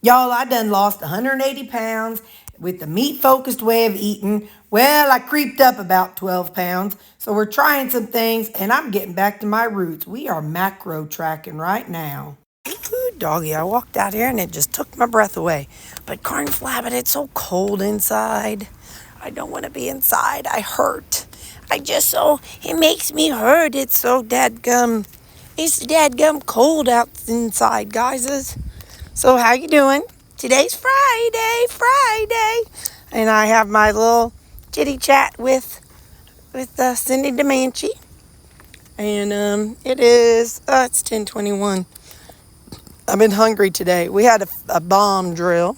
Y'all, I done lost 180 pounds with the meat-focused way of eating. Well, I creeped up about 12 pounds. So we're trying some things, and I'm getting back to my roots. We are macro tracking right now. Ooh, doggy, I walked out here and it just took my breath away. But corn flabbit, it's so cold inside. I don't want to be inside. I hurt. It makes me hurt. It's dadgum cold out inside, guys. So how you doing? Today's Friday. And I have my little chitty chat with Cindy DeManchi. And it's 10:21. I've been hungry today. We had a bomb drill,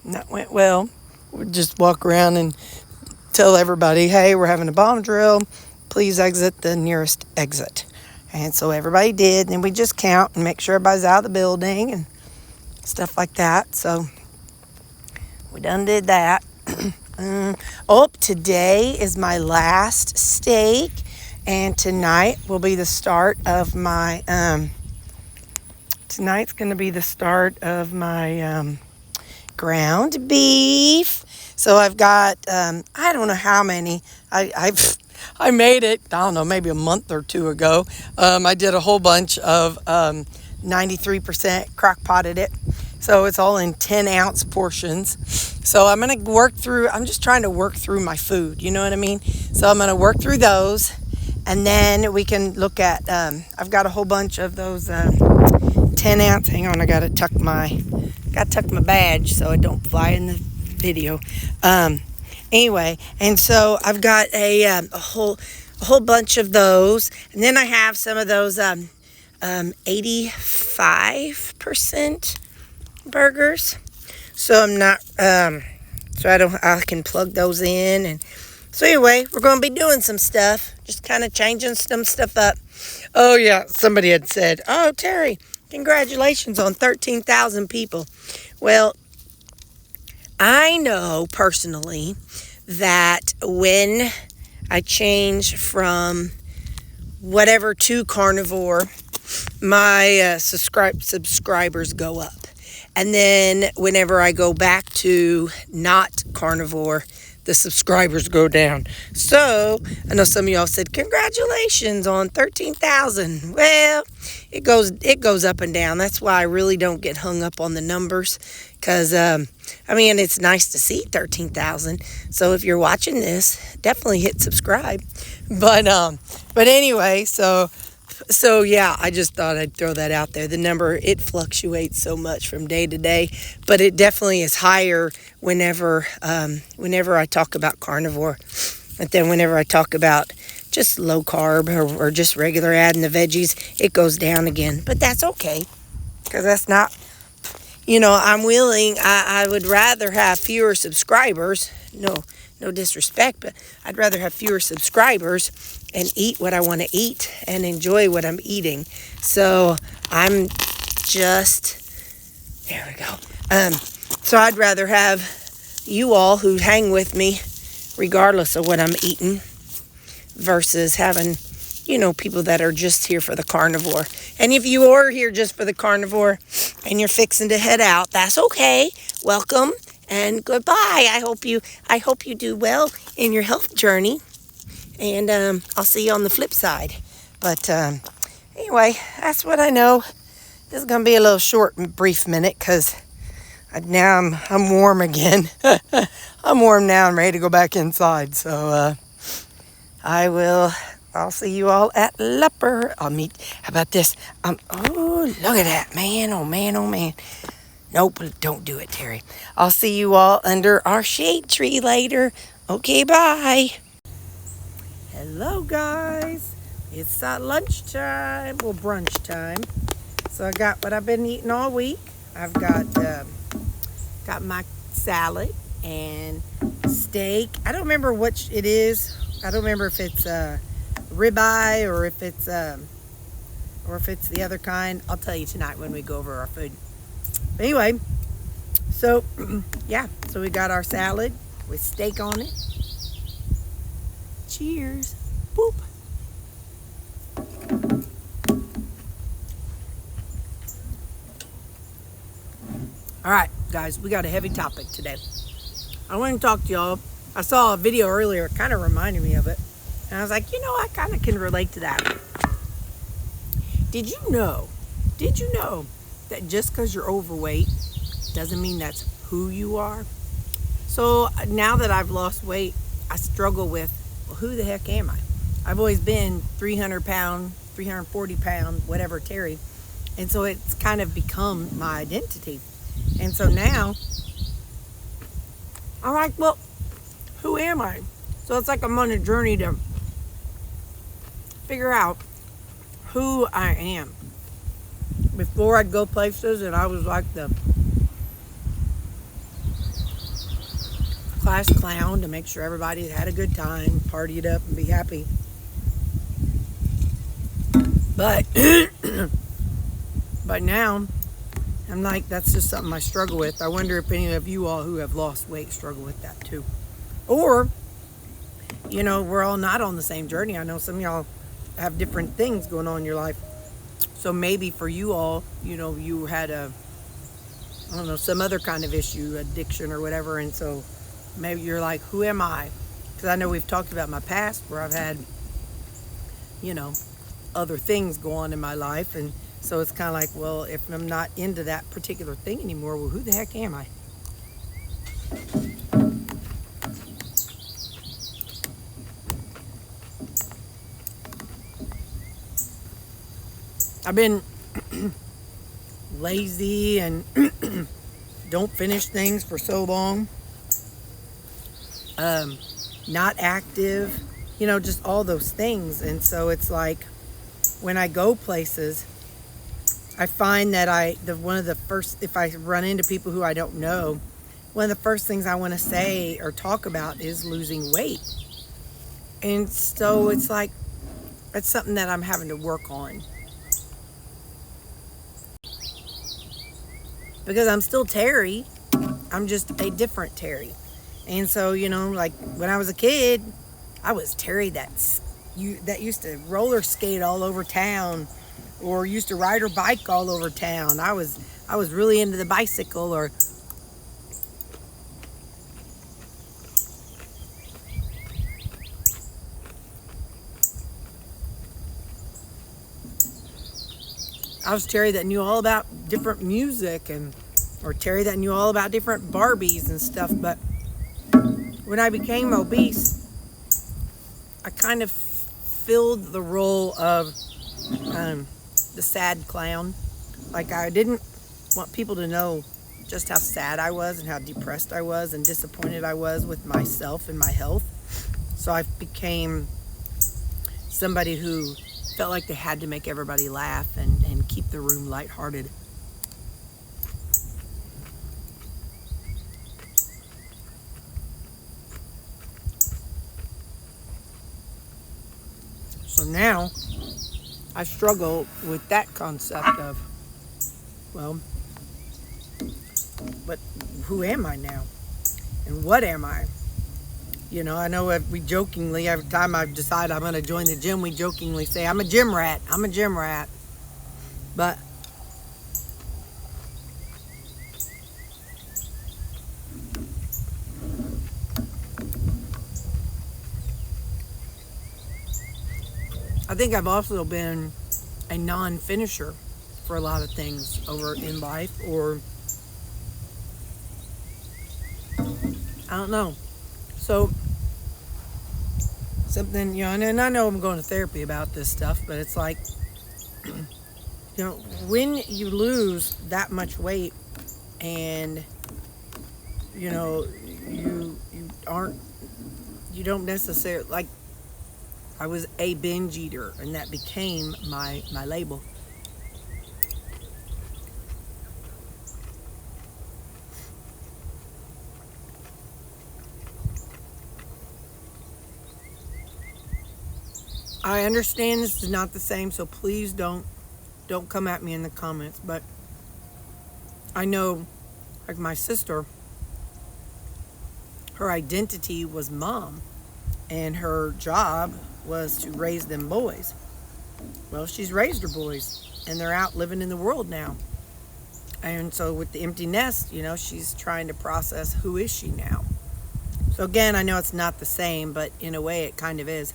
and that went well. We just walk around and tell everybody, hey, we're having a bomb drill. Please exit the nearest exit. And so everybody did, and we just count and make sure everybody's out of the building and stuff like that. So we done did that. Today is my last steak, and tonight will be the start of my tonight's going to be the start of my ground beef. So I've got I don't know how many. I made it, I don't know, maybe a month or two ago. I did a whole bunch of 93% crock potted it. So it's all in 10-ounce portions. So I'm just trying to work through my food, you know what I mean? So I'm going to work through those, and then we can look at, I've got a whole bunch of those 10-ounce, hang on, I got to tuck my badge so it don't fly in the video. Anyway, and so I've got a whole bunch of those, and then I have some of those 85% burgers. So I'm not I can plug those in. And so anyway, we're going to be doing some stuff, just kind of changing some stuff up. Oh yeah, somebody had said, "Oh, Terri, congratulations on 13,000 people." Well, I know personally that when I change from whatever to carnivore, my subscribers go up. And then whenever I go back to not carnivore, the subscribers go down. So I know some of y'all said, congratulations on 13,000. Well, it goes up and down. That's why I really don't get hung up on the numbers. Because, it's nice to see 13,000. So if you're watching this, definitely hit subscribe. But anyway, so yeah, I just thought I'd throw that out there. The number, it fluctuates so much from day to day, but it definitely is higher whenever I talk about carnivore. But then whenever I talk about just low carb or just regular adding the veggies, it goes down again. But that's okay, because that's not, I'm willing. I would rather have fewer subscribers. No disrespect, but I'd rather have fewer subscribers and eat what I want to eat and enjoy what I'm eating. So there we go. So I'd rather have you all who hang with me regardless of what I'm eating versus having, people that are just here for the carnivore. And if you are here just for the carnivore and you're fixing to head out, that's okay. Welcome and goodbye. I hope you do well in your health journey. And I'll see you on the flip side. But anyway, that's what I know. This is going to be a little short, brief minute because now I'm warm again. I'm warm now. I'm ready to go back inside. So I'll see you all at Leper. How about this? Oh, look at that, man. Oh, man, oh, man. Nope, don't do it, Terri. I'll see you all under our shade tree later. Okay, bye. Hello, guys. It's lunchtime, well, brunch time. So I got what I've been eating all week. I've got my salad and steak. I don't remember which it is. I don't remember if it's ribeye or if it's the other kind. I'll tell you tonight when we go over our food. But anyway, so yeah, so we got our salad with steak on it. Cheers. Boop. All right, guys, we got a heavy topic today. I want to talk to y'all. I saw a video earlier, it kind of reminded me of it. And I was like, I kind of can relate to that. Did you know that just because you're overweight doesn't mean that's who you are? So now that I've lost weight, I struggle with, well, who the heck am I? I've always been 300 pound, 340 pound, whatever, Terri. And so it's kind of become my identity. And so now I'm like, well, who am I? So it's like I'm on a journey to figure out who I am. Before I'd go places and I was like the class clown to make sure everybody had a good time, party it up and be happy. But but now I'm like, that's just something I struggle with. I wonder if any of you all who have lost weight struggle with that too. Or, we're all not on the same journey. I know some of y'all have different things going on in your life. So maybe for you all, you had some other kind of issue, addiction or whatever. And so maybe you're like, who am I? Because I know we've talked about my past where I've had, other things go on in my life. And so it's kind of like, well, if I'm not into that particular thing anymore, well, who the heck am I? I've been lazy and don't finish things for so long. Not active, just all those things. And so it's like when I go places, I find that one of the first, if I run into people who I don't know, one of the first things I want to say or talk about is losing weight. And so it's like, it's something that I'm having to work on. Because I'm still Terri, I'm just a different Terri. And so, like when I was a kid, I was Terri that used to roller skate all over town, or used to ride her bike all over town. I was really into the bicycle, or I was Terri that knew all about different music, or Terri that knew all about different Barbies and stuff. But when I became obese, I kind of filled the role of the sad clown. Like, I didn't want people to know just how sad I was and how depressed I was and disappointed I was with myself and my health. So I became somebody who felt like they had to make everybody laugh and keep the room lighthearted. So now I struggle with that concept of, well, but who am I now? And what am I? I know we jokingly, every time I decide I'm going to join the gym, we jokingly say, I'm a gym rat. I'm a gym rat. But I think I've also been a non-finisher for a lot of things over in life, or I don't know. So something, and I know I'm going to therapy about this stuff, but it's like, when you lose that much weight and, you don't necessarily, like, I was a binge eater, and that became my label. I understand this is not the same, so please don't come at me in the comments, but I know, like my sister, her identity was mom, and her job was to raise them boys. Well, she's raised her boys, and they're out living in the world now. And so with the empty nest, she's trying to process who is she now. So again, I know it's not the same, but in a way it kind of is.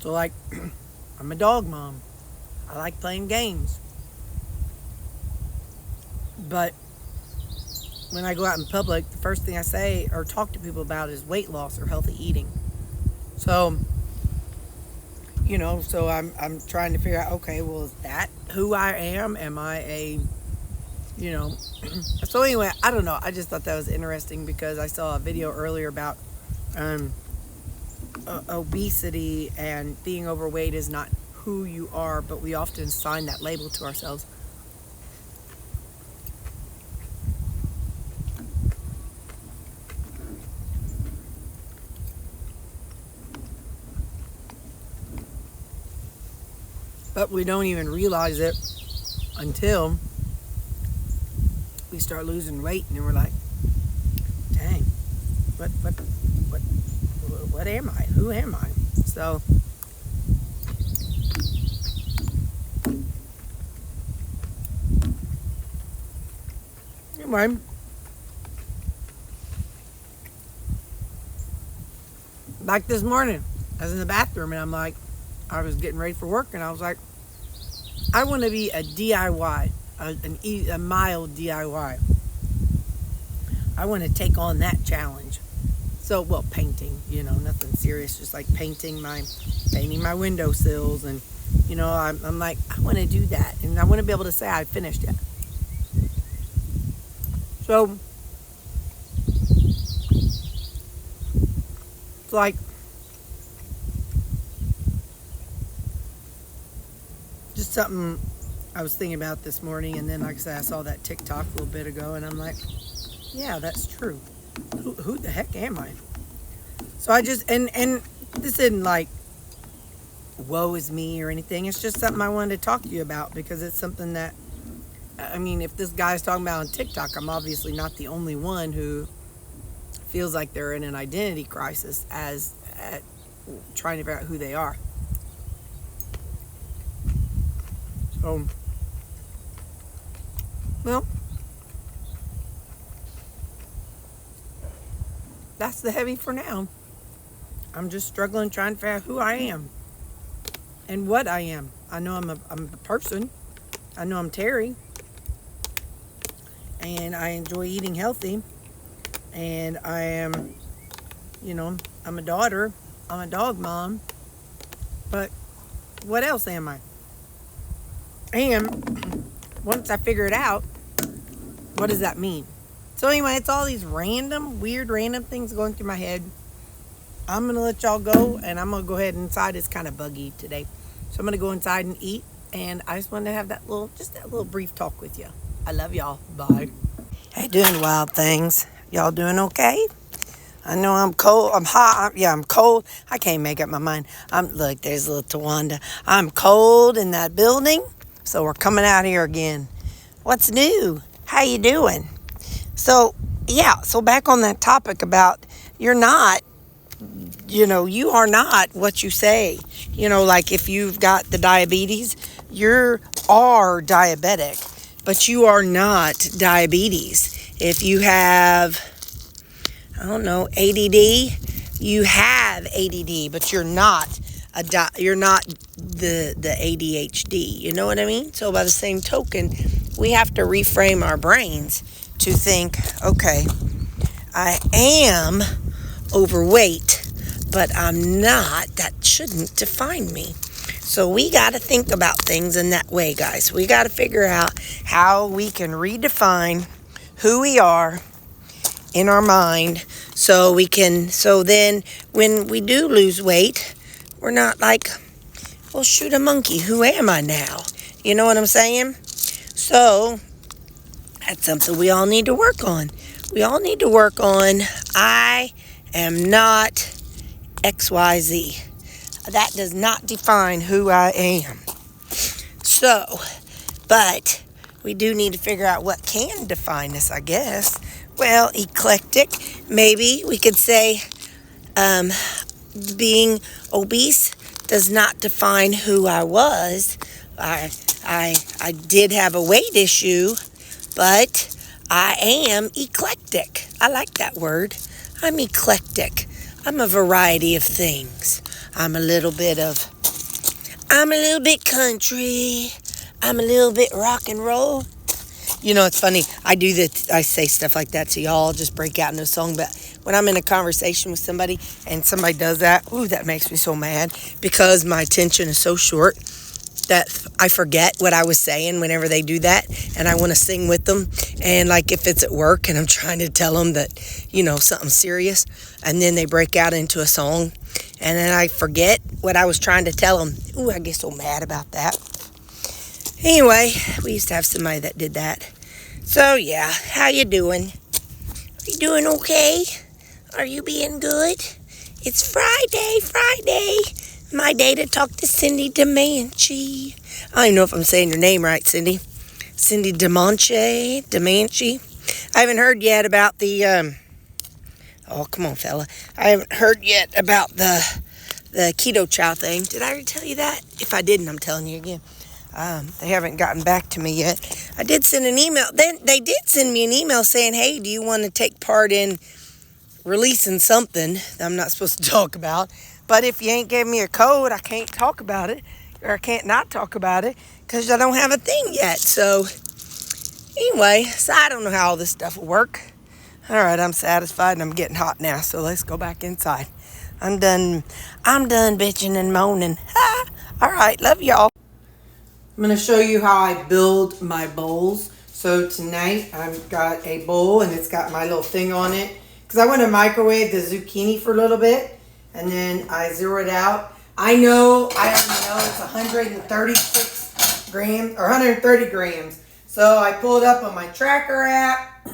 So like, I'm a dog mom. I like playing games. But when I go out in public, the first thing I say or talk to people about is weight loss or healthy eating. So, so I'm trying to figure out, okay, well, is that who I am? Am I a, So anyway, I don't know. I just thought that was interesting because I saw a video earlier about obesity, and being overweight is not who you are, but we often assign that label to ourselves. But we don't even realize it until we start losing weight, and then we're like, dang, what am I? Who am I? So anyway, like this morning, I was in the bathroom and I was getting ready for work, and I was like, I want to be a DIY, a mild DIY. I want to take on that challenge. So, well, painting, nothing serious, just like painting my windowsills, and I'm like, I want to do that, and I want to be able to say I finished it. So, it's like, just something I was thinking about this morning, and then like I said, I saw that TikTok a little bit ago, and I'm like, yeah, that's true. Who the heck am I? So I just, and this isn't like, woe is me or anything. It's just something I wanted to talk to you about, because it's something that, if this guy's talking about on TikTok, I'm obviously not the only one who feels like they're in an identity crisis at trying to figure out who they are. So, well, that's the heavy for now. I'm just struggling trying to figure out who I am and what I am. I know I'm a person. I know I'm Terri, and I enjoy eating healthy, and I am, I'm a daughter. I'm a dog mom. But what else am I? And once I figure it out, what does that mean? So anyway, it's all these weird random things going through my head. I'm going to let y'all go, and I'm going to go ahead inside. It's kind of buggy today. So I'm going to go inside and eat, and I just wanted to have that little brief talk with you. I love y'all. Bye. Hey, doing wild things. Y'all doing okay? I know I'm cold. I'm hot. I'm cold. I can't make up my mind. Look, there's little Tawanda. I'm cold in that building. So we're coming out here again. What's new? How you doing? So back on that topic about you are not what you say. Like if you've got the diabetes, you are diabetic, but you are not diabetes. If you have, ADD, you have ADD, but you're not you're not the ADHD. You know what I mean? So by the same token, we have to reframe our brains to think, okay, I am overweight, but I'm not. That shouldn't define me. So we got to think about things in that way, guys. We got to figure out how we can redefine who we are in our mind, so then when we do lose weight, we're not like, well, shoot a monkey, who am I now? You know what I'm saying? So that's something we all need to work on. We all need to work on, I am not XYZ. That does not define who I am. So, but we do need to figure out what can define us, I guess. Well, eclectic. Maybe we could say, being obese does not define who I was. I did have a weight issue, but I am eclectic. I like that word. I'm eclectic. I'm a variety of things. I'm a little bit country. I'm a little bit rock and roll. You know, it's funny. I say stuff like that to y'all, just break out into a song. But when I'm in a conversation with somebody and somebody does that, ooh, that makes me so mad because my attention is so short that I forget what I was saying whenever they do that. And I want to sing with them. And like if it's at work and I'm trying to tell them that, you know, something serious, and then they break out into a song and then I forget what I was trying to tell them. Ooh, I get so mad about that. Anyway, we used to have somebody that did that. So yeah, how you doing? Are you doing okay? Are you being good? It's Friday. My day to talk to Cindy DeManchi. I don't even know if I'm saying your name right, Cindy. Cindy DeManchi. I haven't heard yet about the, oh, come on, fella. I haven't heard yet about the keto chow thing. Did I already tell you that? If I didn't, I'm telling you again. They haven't gotten back to me yet. I did send an email. Then they did send me an email saying, hey, do you want to take part in releasing something that I'm not supposed to talk about? But if you ain't giving me a code, I can't talk about it. Or I can't not talk about it because I don't have a thing yet. So anyway, so I don't know how all this stuff will work. All right, I'm satisfied and I'm getting hot now. So let's go back inside. I'm done bitching and moaning. All right, love y'all. I'm going to show you how I build my bowls. So tonight I've got a bowl and it's got my little thing on it. Because I want to microwave the zucchini for a little bit. And then I zero it out. I already know it's 136 grams or 130 grams. So I pulled up on my tracker app.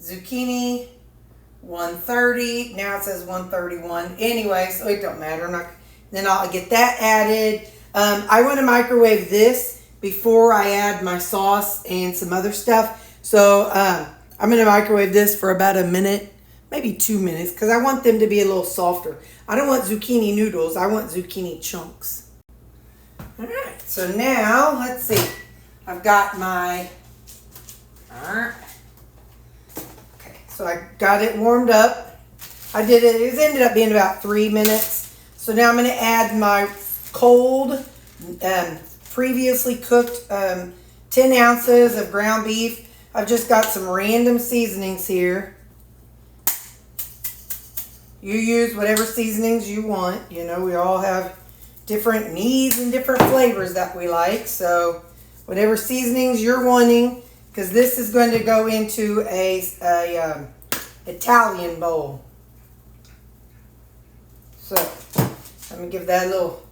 Zucchini, 130. Now it says 131. Anyway, so it don't matter. Then I'll get that added. I want to microwave this before I add my sauce and some other stuff. So I'm going to microwave this for about a minute, maybe 2 minutes, because I want them to be a little softer. I don't want zucchini noodles. I want zucchini chunks. All right. So now, let's see. I've got my... Okay. So I got it warmed up. I did it. It ended up being about 3 minutes. So now I'm going to add my cold, previously cooked 10 ounces of ground beef. I've just got some random seasonings here. You use whatever seasonings you want. You know, we all have different needs and different flavors that we like. So whatever seasonings you're wanting, because this is going to go into a Italian bowl. So let me give that a little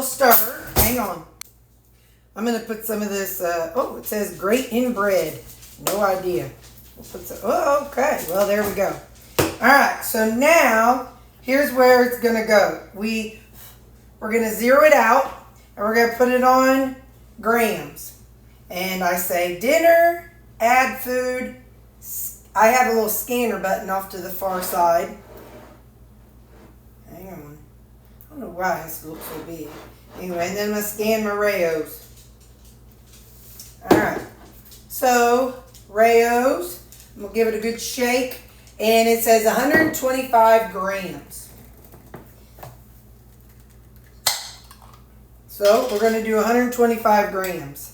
stir. Hang on. I'm going to put some of this, it says grate in bread. No idea. We'll put some, okay. Well, there we go. All right. So now, here's where it's going to go. We're going to zero it out, and we're going to put it on grams. And I say dinner, add food. I have a little scanner button off to the far side. Hang on. I don't know why it has to look so big. Anyway, and then I'm going to scan my rayos. All right. So, rayos. I'm going to give it a good shake. And it says 125 grams. So, we're going to do 125 grams.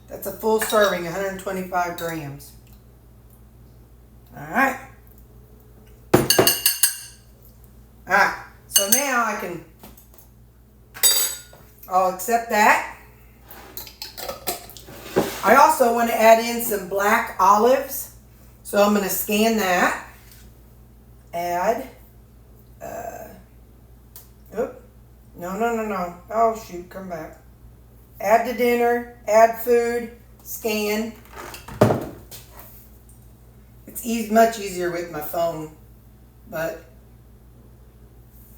That's a full serving, 125 grams. All right. All right. So now I'll accept that. I also want to add in some black olives. So I'm going to scan that. Add. No. Oh, shoot. Come back. Add to dinner. Add food. Scan. It's much easier with my phone. But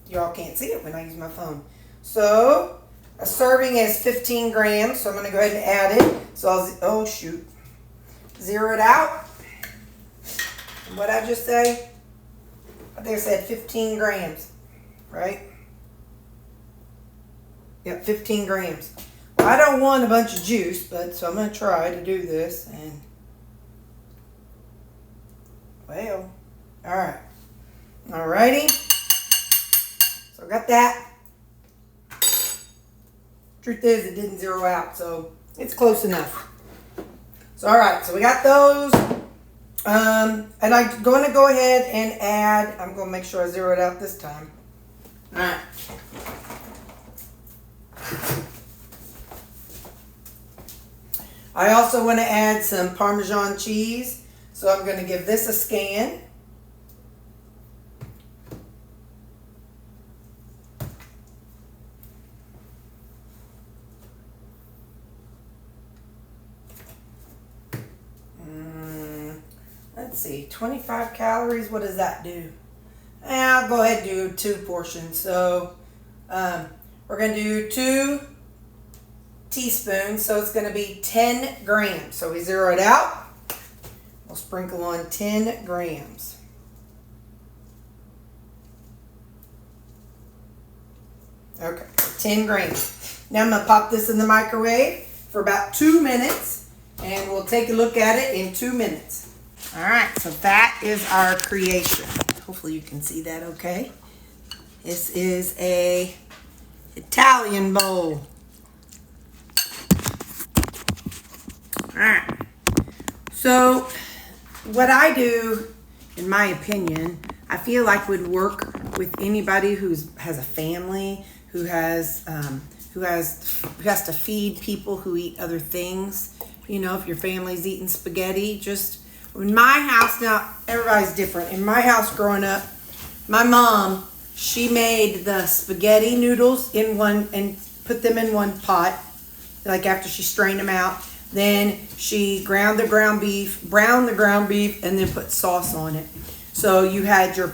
y'all can't see it when I use my phone. So a serving is 15 grams. So I'm going to go ahead and add it. So oh, shoot. zero it out. And what I just say? I think I said 15 grams, right? Yep, 15 grams. Well, I don't want a bunch of juice, but so I'm going to try to do this. And well, all right. Alrighty. So I got that. Truth is, it didn't zero out, so it's close enough. So all right, so we got those. And I'm going to go ahead and add. I'm going to make sure I zero it out this time. All right. I also want to add some Parmesan cheese, so I'm going to give this a scan. Let's see, 25 calories, what does that do? I'll go ahead and do 2 portions. So we're going to do 2 teaspoons, so it's going to be 10 grams. So we zero it out. We'll sprinkle on 10 grams. Okay, 10 grams. Now I'm going to pop this in the microwave for about 2 minutes, and we'll take a look at it in 2 minutes. All right, so that is our creation. Hopefully you can see that okay. This is a Italian bowl. All right. So what I do, in my opinion, I feel like would work with anybody who has a family, who has to feed people who eat other things. You know, if your family's eating spaghetti, just in my house now, everybody's different. In my house growing up, my mom, she made the spaghetti noodles in one and put them in one pot, like after she strained them out. Then she browned the ground beef, and then put sauce on it. So you had your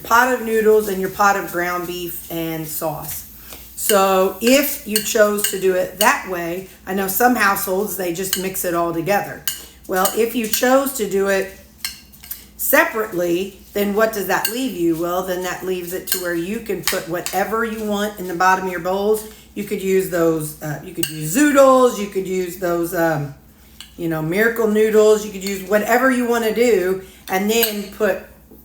pot of noodles and your pot of ground beef and sauce. So if you chose to do it that way, I know some households, they just mix it all together. Well, if you chose to do it separately, then what does that leave you? Well, then that leaves it to where you can put whatever you want in the bottom of your bowls. You could use those, you could use zoodles, you could use those, miracle noodles. You could use whatever you want to do, and then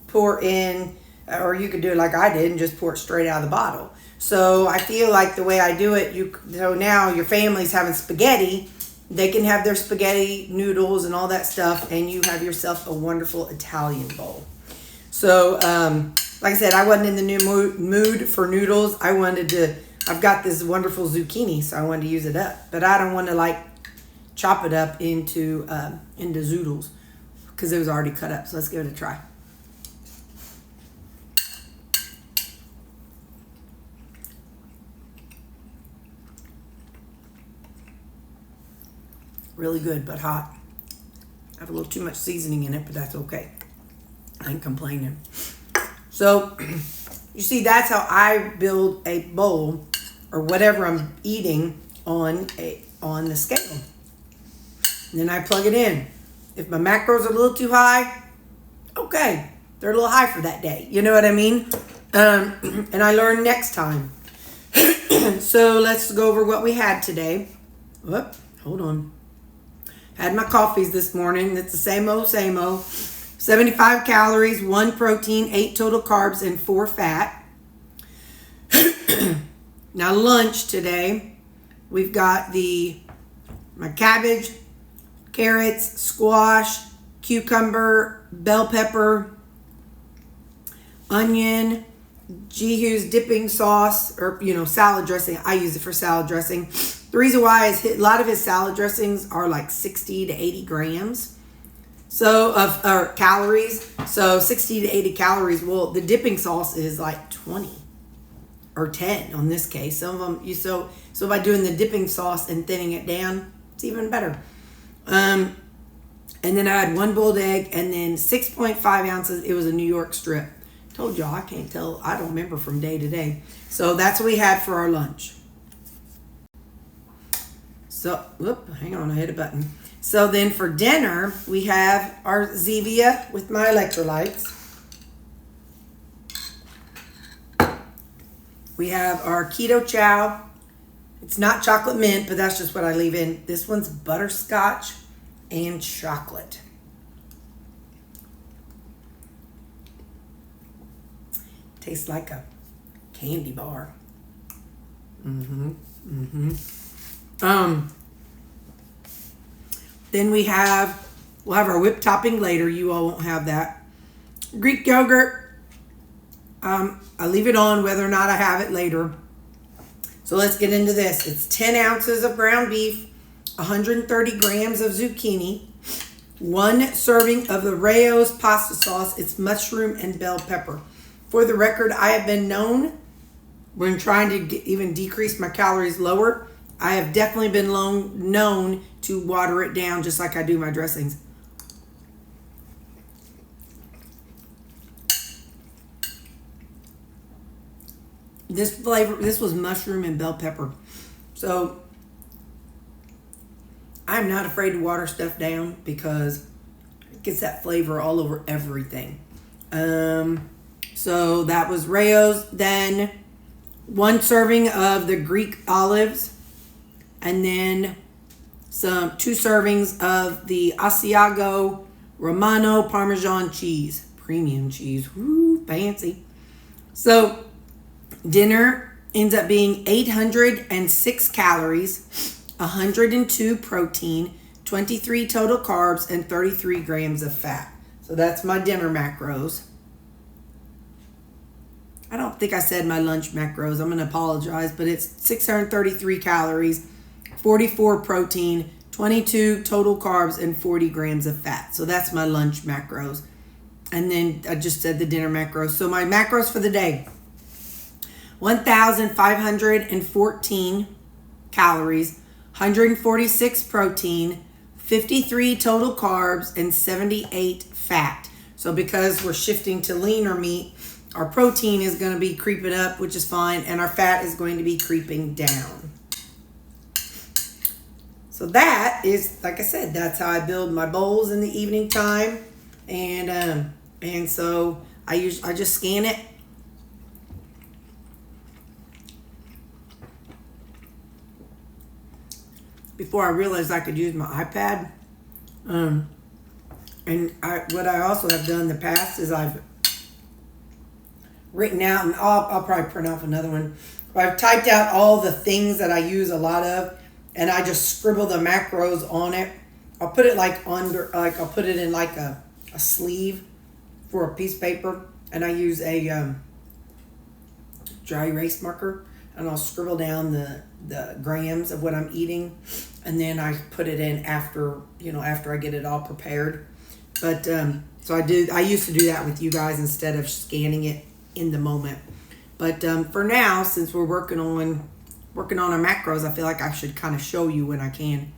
pour in, or you could do it like I did and just pour it straight out of the bottle. So I feel like the way I do it, so now your family's having spaghetti. They can have their spaghetti noodles and all that stuff, and you have yourself a wonderful Italian bowl. So, like I said, I wasn't in the new mood for noodles. I've got this wonderful zucchini, so I wanted to use it up. But I don't want to chop it up into zoodles because it was already cut up. So let's give it a try. Really good, but hot. I have a little too much seasoning in it, but that's okay. I ain't complaining. So, you see, that's how I build a bowl or whatever I'm eating on the scale. And then I plug it in. If my macros are a little too high, okay, they're a little high for that day. You know what I mean? And I learn next time. So let's go over what we had today. Whoop, hold on. Had my coffees this morning. It's the same old, 75 calories, 1 protein, 8 total carbs, and 4 fat. Now lunch today, we've got my cabbage, carrots, squash, cucumber, bell pepper, onion, Jehu's dipping sauce, or salad dressing. I use it for salad dressing. The reason why is a lot of his salad dressings are like 60 to 80 grams. Or calories. So 60 to 80 calories. Well, the dipping sauce is like 20 or 10 on this case. Some of them so by doing the dipping sauce and thinning it down, it's even better. And then I had 1 boiled egg and then 6.5 ounces. It was a New York strip. Told y'all I can't tell. I don't remember from day to day. So that's what we had for our lunch. So, hang on, I hit a button. So then for dinner, we have our Zevia with my electrolytes. We have our keto chow. It's not chocolate mint, but that's just what I leave in. This one's butterscotch and chocolate. Tastes like a candy bar. Then we'll have our whipped topping later. You all won't have that. Greek yogurt. I leave it on whether or not I have it later. So let's get into this. It's 10 ounces of ground beef, 130 grams of zucchini, 1 serving of the Rao's pasta sauce. It's mushroom and bell pepper. For the record, I have been known when trying to even decrease my calories lower. I have definitely been known to water it down just like I do my dressings. This flavor, this was mushroom and bell pepper. So I'm not afraid to water stuff down because it gets that flavor all over everything. So that was Rao's. Then 1 serving of the Greek olives, and then 2 servings of the Asiago Romano Parmesan cheese, premium cheese. Woo, fancy. So dinner ends up being 806 calories, 102 protein, 23 total carbs, and 33 grams of fat. So that's my dinner macros. I don't think I said my lunch macros. I'm going to apologize, but it's 633 calories, 44 protein, 22 total carbs, and 40 grams of fat. So that's my lunch macros. And then I just said the dinner macros. So my macros for the day: 1,514 calories, 146 protein, 53 total carbs, and 78 fat. So because we're shifting to leaner meat, our protein is going to be creeping up, which is fine, and our fat is going to be creeping down. So that is, like I said, that's how I build my bowls in the evening time. And so I just scan it. Before I realized I could use my iPad. What I also have done in the past is I've written out, and I'll probably print off another one, but I've typed out all the things that I use a lot of, and I just scribble the macros on it. I'll put it I'll put it in like a sleeve for a piece of paper, and I use a dry erase marker, and I'll scribble down the grams of what I'm eating, and then I put it in after I get it all prepared. But so I used to do that with you guys instead of scanning it in the moment. But for now, since we're working on our macros, I feel like I should kind of show you when I can.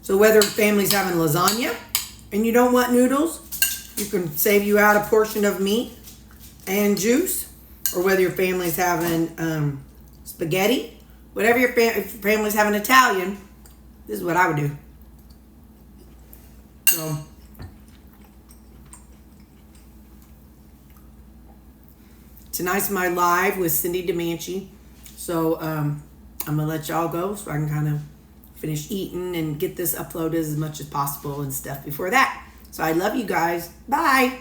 So whether family's having lasagna and you don't want noodles, you can save you out a portion of meat and juice, or whether your family's having spaghetti, whatever if your family's having Italian, this is what I would do. So tonight's my live with Cindy DeManchi. So I'm gonna let y'all go so I can kind of finish eating and get this uploaded as much as possible and stuff before that. So I love you guys. Bye.